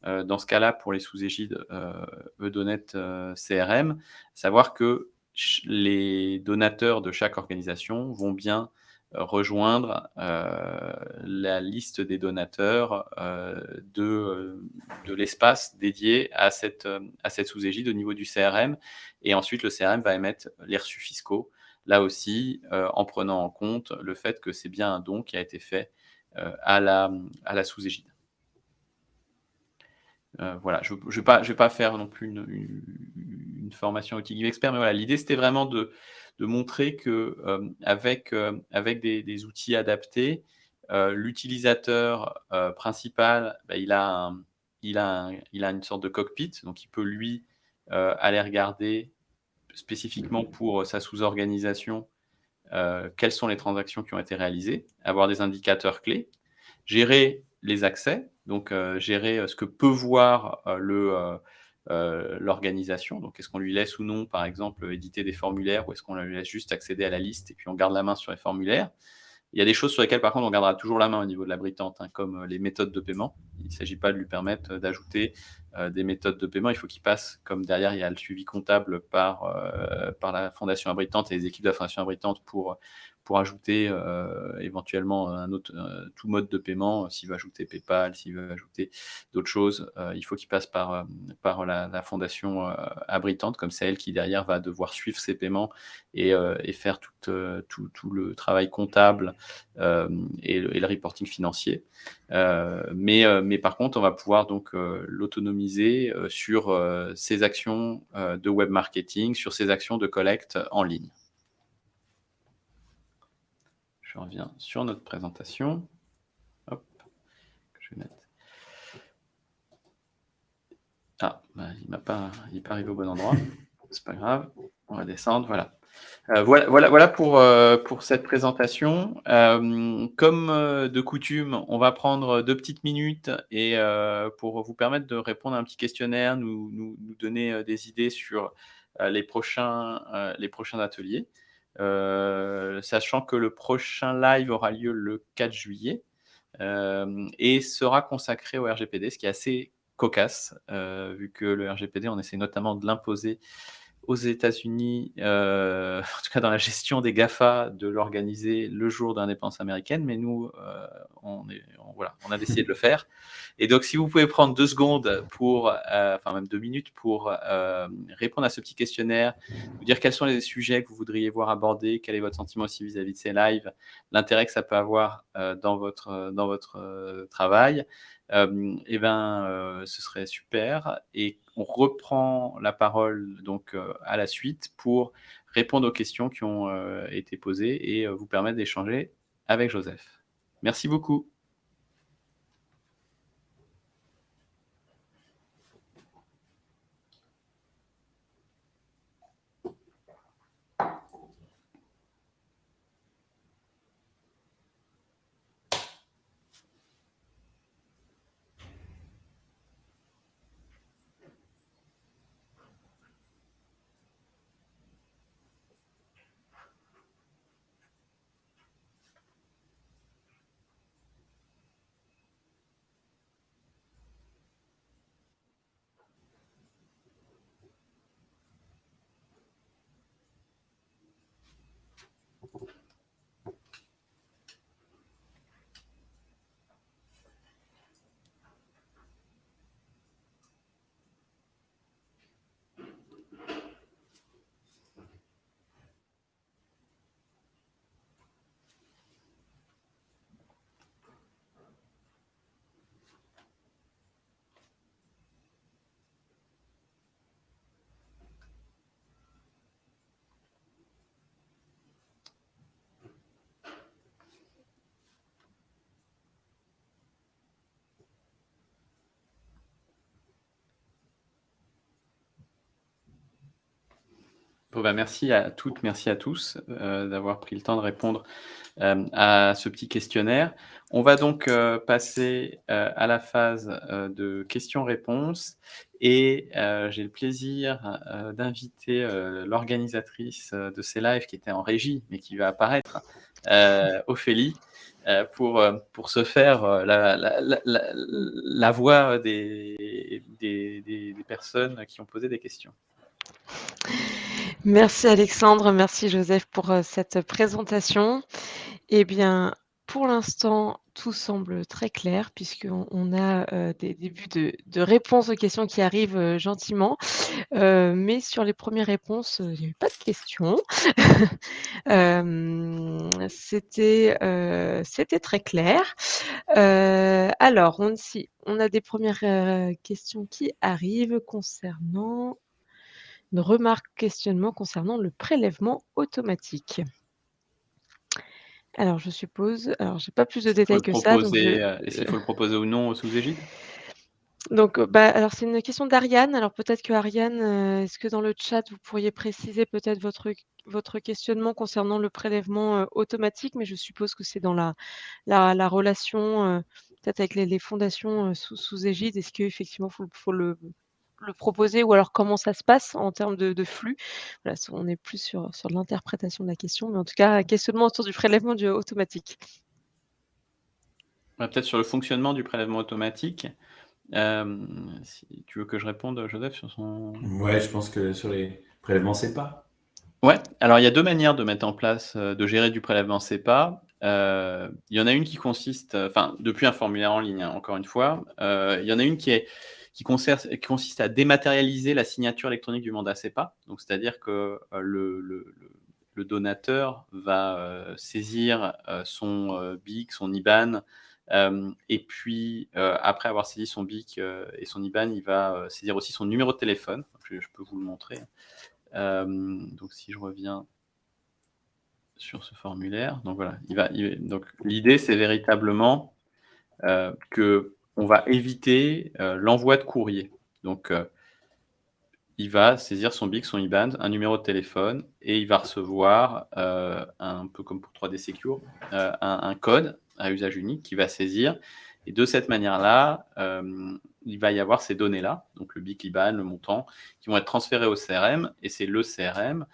Dans ce cas-là, pour les sous-égides, Edonet, CRM, savoir que les donateurs de chaque organisation vont bien, rejoindre, la liste des donateurs, de l'espace dédié à cette sous-égide au niveau du CRM et ensuite le CRM va émettre les reçus fiscaux là aussi, en prenant en compte le fait que c'est bien un don qui a été fait, à la sous-égide. Voilà, je ne vais pas faire non plus une formation outil Give Expert, mais voilà, l'idée c'était vraiment de montrer que, avec des outils adaptés, l'utilisateur, principal, bah, il a une sorte de cockpit, donc il peut lui, aller regarder spécifiquement pour sa sous-organisation, quelles sont les transactions qui ont été réalisées, avoir des indicateurs clés, gérer les accès, donc gérer, ce que peut voir, l'organisation. Donc est-ce qu'on lui laisse ou non, par exemple, éditer des formulaires ou est-ce qu'on lui laisse juste accéder à la liste et puis on garde la main sur les formulaires? Il y a des choses sur lesquelles, par contre, on gardera toujours la main au niveau de la britante, hein, comme, les méthodes de paiement. Il ne s'agit pas de lui permettre, d'ajouter, des méthodes de paiement. Il faut qu'il passe, comme derrière, il y a le suivi comptable par la fondation abritante et les équipes de la fondation abritante pour ajouter, éventuellement un autre, tout mode de paiement. S'il veut ajouter PayPal, s'il veut ajouter d'autres choses, il faut qu'il passe par la fondation, abritante. Comme c'est elle qui, derrière, va devoir suivre ses paiements et faire tout le travail comptable et le reporting financier. Mais par contre, on va pouvoir donc l'autonomiser sur ses actions de web marketing, sur ses actions de collecte en ligne. je reviens sur notre présentation. Hop, je vais mettre. Ah, bah, il n'est pas arrivé au bon endroit. C'est pas grave, on va descendre, voilà. Voilà pour cette présentation. Comme de coutume, on va prendre 2 petites minutes et pour vous permettre de répondre à un petit questionnaire, nous donner des idées sur les prochains ateliers. Sachant que le prochain live aura lieu le 4 juillet et sera consacré au RGPD, ce qui est assez cocasse, vu que le RGPD, on essaie notamment de l'imposer aux États-Unis, en tout cas dans la gestion des GAFA, de l'organiser le jour de l'indépendance américaine, mais nous, on a décidé de le faire. Et donc, si vous pouvez prendre 2 secondes pour, enfin même 2 minutes pour répondre à ce petit questionnaire, vous dire quels sont les sujets que vous voudriez voir abordés, quel est votre sentiment aussi vis-à-vis de ces lives, l'intérêt que ça peut avoir dans votre travail, et ben, ce serait super. Et on reprend la parole donc à la suite pour répondre aux questions qui ont été posées et vous permettre d'échanger avec Joseph. Merci beaucoup. Bon, bah, merci à toutes, merci à tous d'avoir pris le temps de répondre à ce petit questionnaire. On va donc passer à la phase de questions-réponses et j'ai le plaisir d'inviter l'organisatrice de ces lives qui était en régie mais qui va apparaître, Ophélie, pour se faire la voix des personnes qui ont posé des questions. Merci Alexandre, merci Joseph pour cette présentation. Eh bien, pour l'instant, tout semble très clair puisqu'on a des débuts de réponses aux questions qui arrivent gentiment. Mais sur les premières réponses, il n'y avait pas de questions. C'était très clair. Alors, on a des premières questions qui arrivent concernant une remarque, questionnement concernant le prélèvement automatique. Alors je suppose j'ai pas plus de détails que ça, donc Est-ce qu'il faut le proposer ou non sous égide? donc alors c'est une question d'Ariane. Alors peut-être que Ariane, est-ce que dans le chat, vous pourriez préciser peut-être votre questionnement concernant le prélèvement, automatique? Mais je suppose que c'est dans la relation, peut-être avec les fondations, sous égide. Est-ce qu'effectivement faut le proposer ou alors comment ça se passe en termes de flux? Voilà, on est plus sur l'interprétation de la question, mais en tout cas, un questionnement autour du prélèvement automatique. Ouais, peut-être sur le fonctionnement du prélèvement automatique. Si tu veux que je réponde, Joseph, sur son... Ouais, je pense que sur les prélèvements SEPA. Ouais, alors il y a 2 manières de mettre en place, de gérer du prélèvement SEPA. Il y en a une qui consiste, enfin, depuis un formulaire en ligne, hein, encore une fois. Il y en a une qui consiste à dématérialiser la signature électronique du mandat SEPA. Donc c'est-à-dire que, le donateur va, saisir, son BIC, son IBAN, et puis, après avoir saisi son BIC, et son IBAN, il va, saisir aussi son numéro de téléphone. Je peux vous le montrer. Donc si je reviens sur ce formulaire. Donc voilà, donc l'idée, c'est véritablement qu'on va éviter l'envoi de courrier. Donc il va saisir son BIC, son IBAN, un numéro de téléphone et il va recevoir, un peu comme pour 3D Secure, un code à usage unique qu'il va saisir et de cette manière-là, il va y avoir ces données-là, donc le BIC, l'IBAN, le montant, qui vont être transférés au CRM et c'est le CRM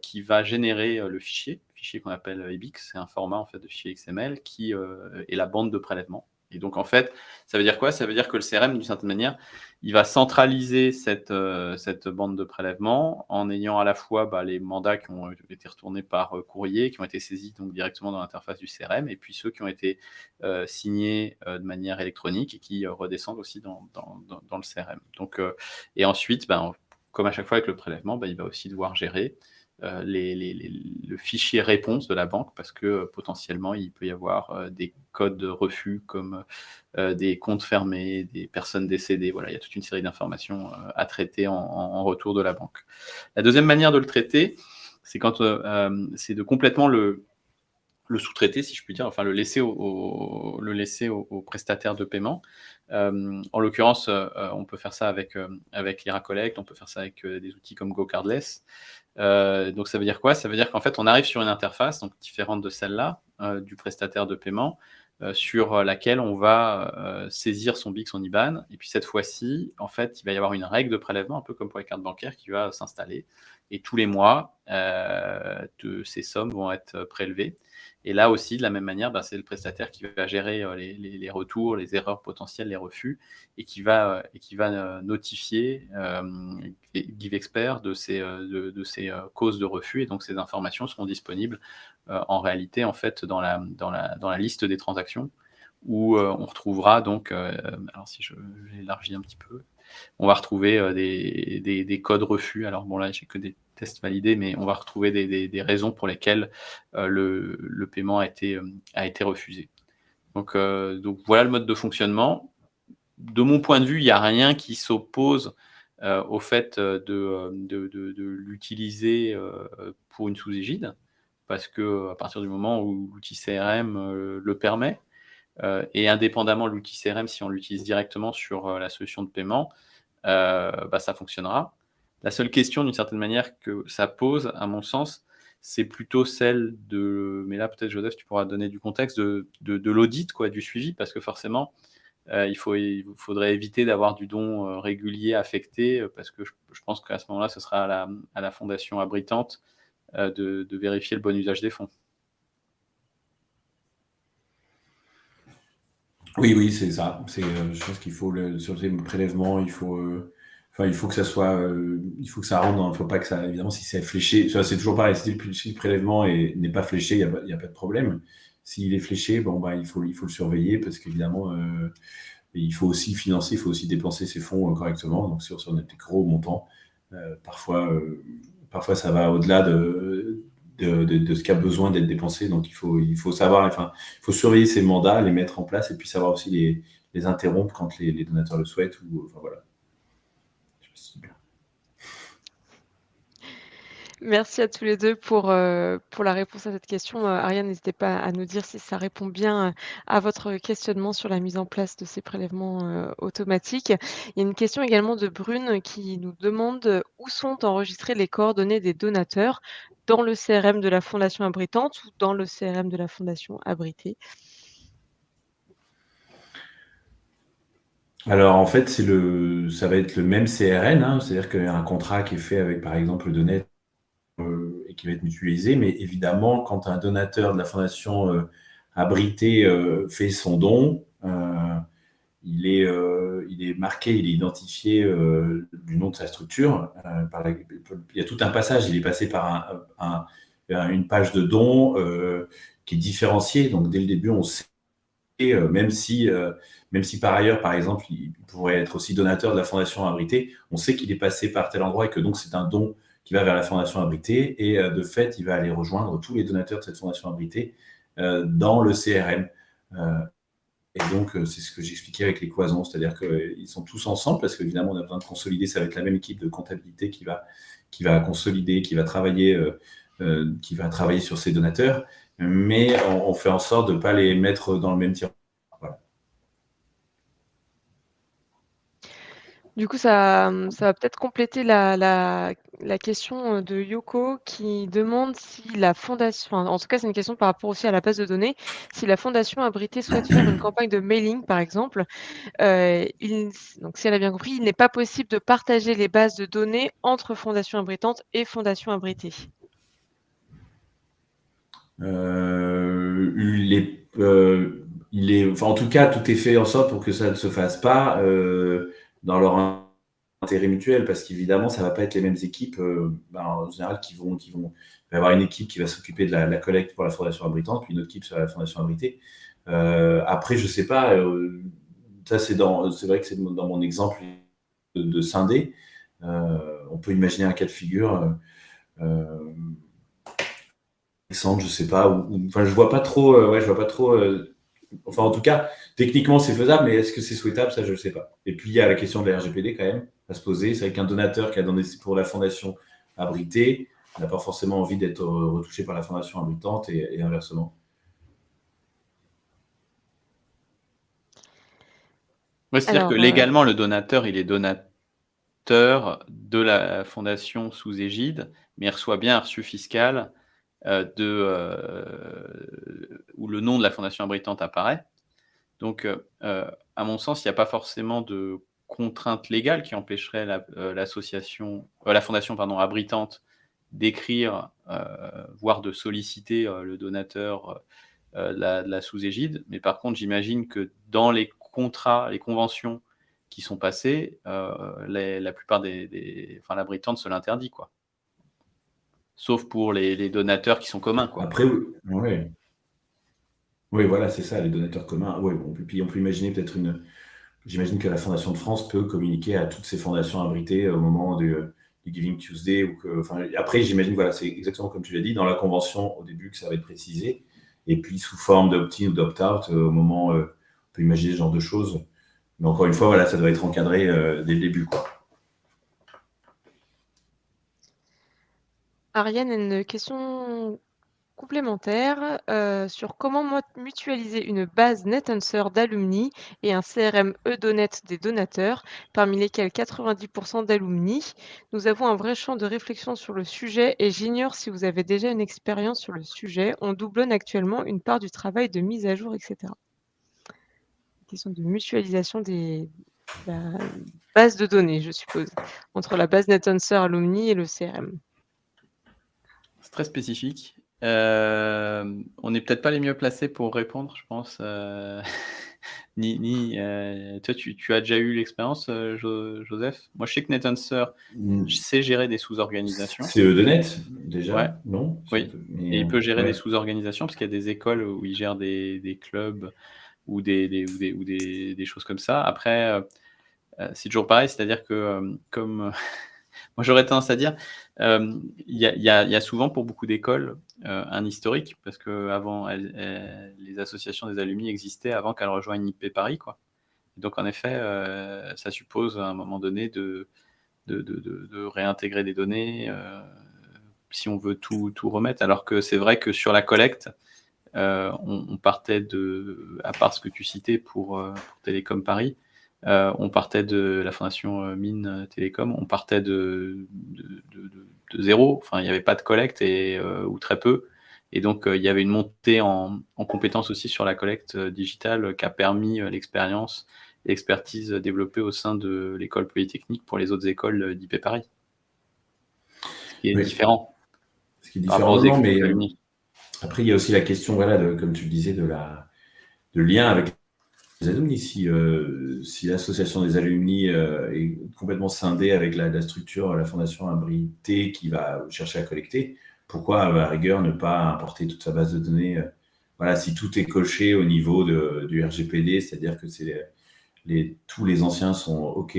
qui va générer le fichier qu'on appelle EBIC. C'est un format en fait de fichier XML qui est la bande de prélèvement. Et donc en fait, ça veut dire quoi? Ça veut dire que le CRM, d'une certaine manière, il va centraliser cette bande de prélèvement en ayant à la fois les mandats qui ont été retournés par courrier, qui ont été saisis donc directement dans l'interface du CRM, et puis ceux qui ont été signés de manière électronique et qui redescendent aussi dans le CRM. Donc, et ensuite, comme à chaque fois avec le prélèvement, il va aussi devoir gérer le fichier réponse de la banque parce que potentiellement, il peut y avoir des codes de refus comme des comptes fermés, des personnes décédées. Voilà, il y a toute une série d'informations à traiter en retour de la banque. La deuxième manière de le traiter, c'est c'est de complètement le sous-traiter, si je puis dire, enfin le laisser au prestataire de paiement. En l'occurrence, on peut faire ça avec l'IRA-Collect, on peut faire ça avec des outils comme GoCardless. Donc ça veut dire quoi? Ça veut dire qu'en fait, on arrive sur une interface, donc différente de celle-là, du prestataire de paiement, sur laquelle on va saisir son BIC, son IBAN. Et puis cette fois-ci, en fait, il va y avoir une règle de prélèvement, un peu comme pour les cartes bancaires, qui va s'installer. Et tous les mois, ces sommes vont être prélevées. Et là aussi, de la même manière, c'est le prestataire qui va gérer les retours, les erreurs potentielles, les refus, et qui va notifier GiveExpert de ces causes de refus. Et donc, ces informations seront disponibles en réalité, en fait, dans la liste des transactions, où on retrouvera donc, alors si j'élargis un petit peu, on va retrouver des codes refus. Alors bon, là, j'ai que des tests validés, mais on va retrouver des raisons pour lesquelles le paiement a été refusé. Donc voilà le mode de fonctionnement. De mon point de vue, il n'y a rien qui s'oppose au fait de l'utiliser pour une sous-égide, parce qu'à partir du moment où l'outil CRM le permet, et indépendamment de l'outil CRM, si on l'utilise directement sur la solution de paiement, ça fonctionnera. La seule question, d'une certaine manière, que ça pose, à mon sens, c'est plutôt celle mais là peut-être Joseph, tu pourras donner du contexte, de l'audit, du suivi, parce que forcément, il faudrait éviter d'avoir du don régulier affecté, parce que je pense qu'à ce moment-là, ce sera à la fondation abritante de vérifier le bon usage des fonds. Oui, c'est ça. Je pense qu'il faut sur ces prélèvements, il faut que ça soit, il faut que ça rentre. Il faut pas que ça, évidemment, si c'est fléché, c'est toujours pareil. Si le prélèvement n'est pas fléché, il y a pas de problème. S'il est fléché, il faut le surveiller parce qu'évidemment, il faut aussi financer, il faut aussi dépenser ses fonds correctement. Donc sur des gros montants, parfois ça va au-delà de ce qui a besoin d'être dépensé. Donc, il faut savoir, il faut surveiller ces mandats, les mettre en place et puis savoir aussi les interrompre quand les donateurs le souhaitent. Voilà. Je sais pas si c'est bien. Merci à tous les deux pour la réponse à cette question. Ariane, n'hésitez pas à nous dire si ça répond bien à votre questionnement sur la mise en place de ces prélèvements automatiques. Il y a une question également de Brune qui nous demande où sont enregistrées les coordonnées des donateurs dans le CRM de la Fondation Abritante ou dans le CRM de la Fondation Abritée? Alors, en fait, ça va être le même CRN, c'est-à-dire qu'il y a un contrat qui est fait avec, par exemple, le donateur et qui va être mutualisé. Mais évidemment, quand un donateur de la Fondation Abritée fait son don, il est marqué, il est identifié du nom de sa structure. Il y a tout un passage, il est passé par une page de don qui est différenciée. Donc, dès le début, on sait, même si par ailleurs, par exemple, il pourrait être aussi donateur de la Fondation Abritée, on sait qu'il est passé par tel endroit et que donc c'est un don qui va vers la Fondation Abritée. Et de fait, il va aller rejoindre tous les donateurs de cette Fondation Abritée dans le CRM. Et donc, c'est ce que j'expliquais avec les cloisons, c'est-à-dire qu'ils sont tous ensemble parce qu'évidemment, on a besoin de consolider. Ça va être la même équipe de comptabilité qui va consolider, qui va travailler qui va travailler sur ces donateurs, mais on fait en sorte de ne pas les mettre dans le même tiroir. Voilà. Du coup, ça va peut-être compléter la question, de Yoko qui demande si la fondation enfin, en tout cas, c'est une question par rapport aussi à la base de données. Si la fondation abritée souhaite faire une campagne de mailing, par exemple, donc si elle a bien compris, il n'est pas possible de partager les bases de données entre fondations abritantes et fondations abritées. Enfin, en tout cas, tout est fait en sorte pour que ça ne se fasse pas dans leur intérêt mutuel, parce qu'évidemment, ça ne va pas être les mêmes équipes, en général, il va y avoir une équipe qui va s'occuper de la collecte pour la fondation abritante, puis une autre équipe sur la fondation abritée. Après, je ne sais pas, ça c'est vrai que c'est dans mon exemple de scindé. On peut imaginer un cas de figure. Alexandre, je sais pas, enfin, je vois pas trop, enfin, en tout cas, techniquement, c'est faisable, mais est-ce que c'est souhaitable? Ça, je ne sais pas. Et puis, il y a la question de la RGPD, quand même, à se poser. C'est vrai qu'un donateur qui a donné pour la fondation abritée n'a pas forcément envie d'être retouché par la fondation abritante et inversement. Ouais, c'est-à-dire que légalement, le donateur, il est donateur de la fondation sous égide, mais il reçoit bien un reçu fiscal où le nom de la fondation abritante apparaît. Donc, à mon sens, il n'y a pas forcément de contrainte légale qui empêcherait la fondation abritante d'écrire, voire de solliciter le donateur de la sous-égide. Mais par contre, j'imagine que dans les contrats, les conventions qui sont passées, la plupart l'abritante se l'interdit, quoi. Sauf pour les donateurs qui sont communs, quoi. Après, ouais. Oui, voilà, c'est ça, les donateurs communs. Ouais, bon, puis on peut imaginer peut-être j'imagine que la Fondation de France peut communiquer à toutes ces fondations abritées au moment du Giving Tuesday. Après, j'imagine, voilà, c'est exactement comme tu l'as dit, dans la convention au début que ça va être précisé. Et puis sous forme d'opt-in ou d'opt-out, au moment, on peut imaginer ce genre de choses. Mais encore une fois, voilà, ça doit être encadré dès le début, quoi. Ariane a une question complémentaire sur comment mutualiser une base NetAnswer d'alumni et un CRM eDonet des donateurs, parmi lesquels 90% d'alumni. Nous avons un vrai champ de réflexion sur le sujet et j'ignore si vous avez déjà une expérience sur le sujet. On doublonne actuellement une part du travail de mise à jour, etc. Question de mutualisation de la base de données, je suppose, entre la base NetAnswer Alumni et le CRM. C'est très spécifique. On n'est peut-être pas les mieux placés pour répondre, je pense. Toi, tu as déjà eu l'expérience, Joseph? Moi, je sais que NetAnswer sait gérer des sous-organisations. C'est eDonet, déjà, ouais. non? Oui, et il peut gérer des sous-organisations parce qu'il y a des écoles où il gère des clubs ou des choses comme ça. Après, c'est toujours pareil, c'est-à-dire que comme moi j'aurais tendance à dire, il y a souvent pour beaucoup d'écoles un historique, parce qu'avant, les associations des alumni existaient avant qu'elles rejoignent IP Paris, quoi. Donc en effet, ça suppose à un moment donné de réintégrer des données si on veut tout remettre. Alors que c'est vrai que sur la collecte, on partait à part ce que tu citais pour Télécom Paris, on partait de la fondation Mines Télécom, on partait de zéro. Enfin, il n'y avait pas de collecte ou très peu. Et donc, il y avait une montée en compétences aussi sur la collecte digitale qui a permis l'expérience et l'expertise développée au sein de l'école polytechnique pour les autres écoles d'IP Paris. Ce qui est différent. Ce qui est différent, non, mais après, il y a aussi la question, voilà, comme tu le disais, de lien avec les alumni. Si l'association des alumni est complètement scindée avec la structure, la fondation abritée qui va chercher à collecter, pourquoi, à la rigueur, ne pas importer toute sa base de données voilà, si tout est coché au niveau du RGPD, c'est-à-dire que tous les anciens sont OK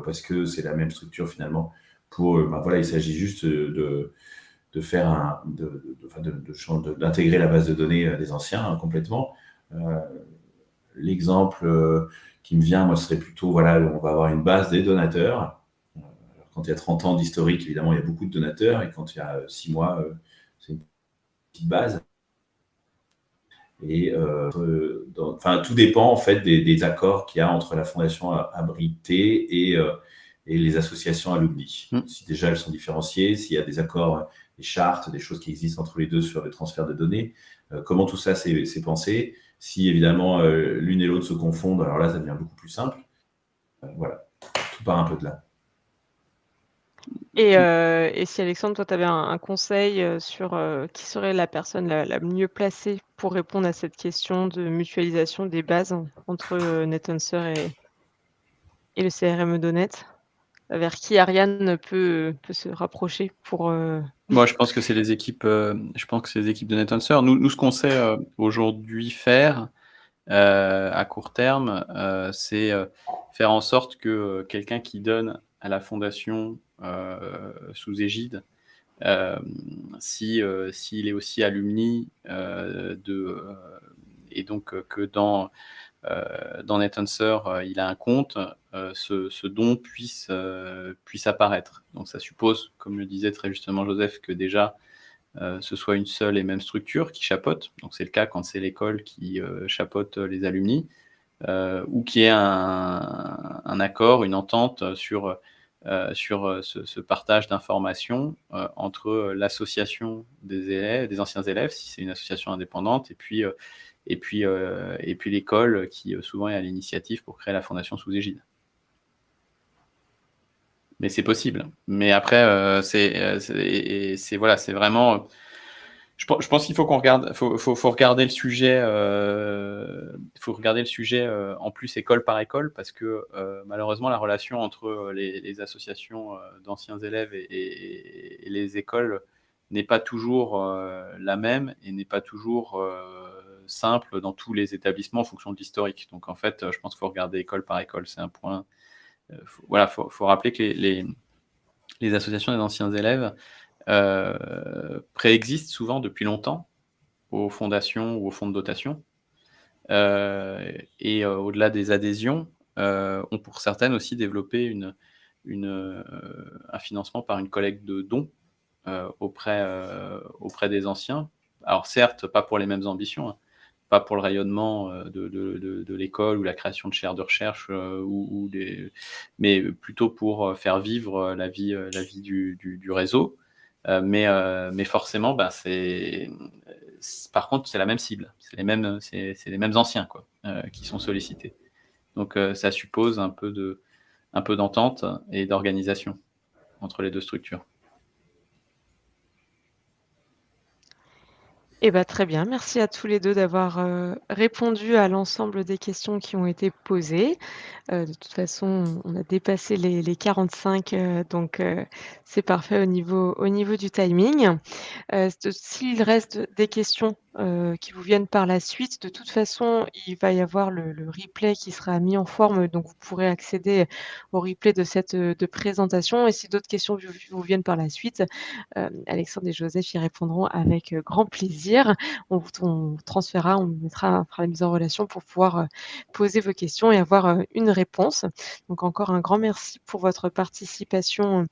parce que c'est la même structure finalement. Voilà, il s'agit juste d'intégrer la base de données des anciens complètement. L'exemple qui me vient, moi, serait plutôt, voilà, on va avoir une base des donateurs. Quand il y a 30 ans d'historique, évidemment, il y a beaucoup de donateurs, et quand il y a 6 mois, c'est une petite base. Et tout dépend en fait des accords qu'il y a entre la fondation abritée et les associations alumni. Si déjà elles sont différenciées, s'il y a des accords, des chartes, des choses qui existent entre les deux sur le transfert de données, comment tout ça s'est pensé. Si évidemment l'une et l'autre se confondent, alors là ça devient beaucoup plus simple. Voilà, tout part un peu de là. Et si Alexandre, toi, tu avais un conseil sur qui serait la personne la mieux placée pour répondre à cette question de mutualisation des bases entre NetAnswer et le CRM Donet, vers qui Ariane peut se rapprocher pour Moi, je pense que c'est les équipes, de NetAnswer. Nous, ce qu'on sait aujourd'hui faire à court terme, c'est faire en sorte que quelqu'un qui donne à la fondation sous égide, s'il est aussi alumni et donc que dans NetAnswer, il a un compte, ce don puisse apparaître. Donc ça suppose, comme le disait très justement Joseph, que déjà ce soit une seule et même structure qui chapeaute. Donc c'est le cas quand c'est l'école qui chapeaute les alumni, ou qu'il y ait un accord, une entente sur ce partage d'informations entre l'association des élèves, des anciens élèves, si c'est une association indépendante, et puis l'école qui souvent est à l'initiative pour créer la fondation sous égide. Mais c'est possible. Mais après, c'est vraiment. Je pense qu'il faut qu'on regarde, faut regarder le sujet. Il faut regarder le sujet en plus école par école, parce que malheureusement la relation entre les associations d'anciens élèves et les écoles n'est pas toujours la même et n'est pas toujours simple dans tous les établissements en fonction de l'historique. Donc en fait, je pense qu'il faut regarder école par école. C'est un point. Faut rappeler que les associations des anciens élèves préexistent souvent depuis longtemps aux fondations ou aux fonds de dotation. Et au-delà des adhésions, ont pour certaines aussi développé un financement par une collecte de dons auprès des anciens. Alors certes, pas pour les mêmes ambitions, hein, pas pour le rayonnement de l'école ou la création de chaires de recherche, mais plutôt pour faire vivre la vie du réseau. Mais forcément, par contre, c'est la même cible, c'est les mêmes anciens qui sont sollicités. Donc ça suppose un peu d'entente et d'organisation entre les deux structures. Très bien. Merci à tous les deux d'avoir répondu à l'ensemble des questions qui ont été posées. De toute façon, on a dépassé les 45, donc c'est parfait au niveau du timing. S'il reste des questions qui vous viennent par la suite, de toute façon, il va y avoir le replay qui sera mis en forme, donc vous pourrez accéder au replay de cette de présentation. Et si d'autres questions vous viennent par la suite, Alexandre et Joseph y répondront avec grand plaisir. On transférera, on fera la mise en relation pour pouvoir poser vos questions et avoir une réponse. Donc encore un grand merci pour votre participation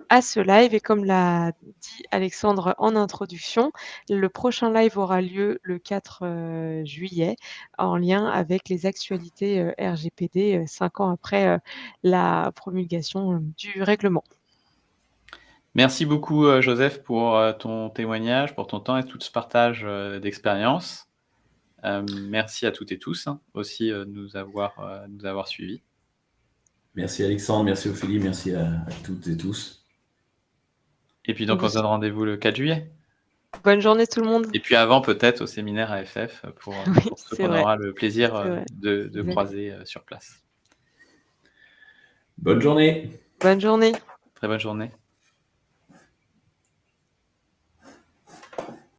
à ce live. Et comme l'a dit Alexandre en introduction, le prochain live aura lieu le 4 juillet en lien avec les actualités RGPD 5 ans après la promulgation du règlement. Merci beaucoup Joseph pour ton témoignage, pour ton temps et tout ce partage d'expérience. Merci à toutes et tous aussi de nous avoir suivis. Merci Alexandre, merci Ophélie, merci à toutes et tous. Et puis donc on se donne rendez-vous le 4 juillet. Bonne journée tout le monde. Et puis avant peut-être au séminaire AFF pour ceux qu'on aura le plaisir de croiser sur place. Bonne journée. Bonne journée. Très bonne journée.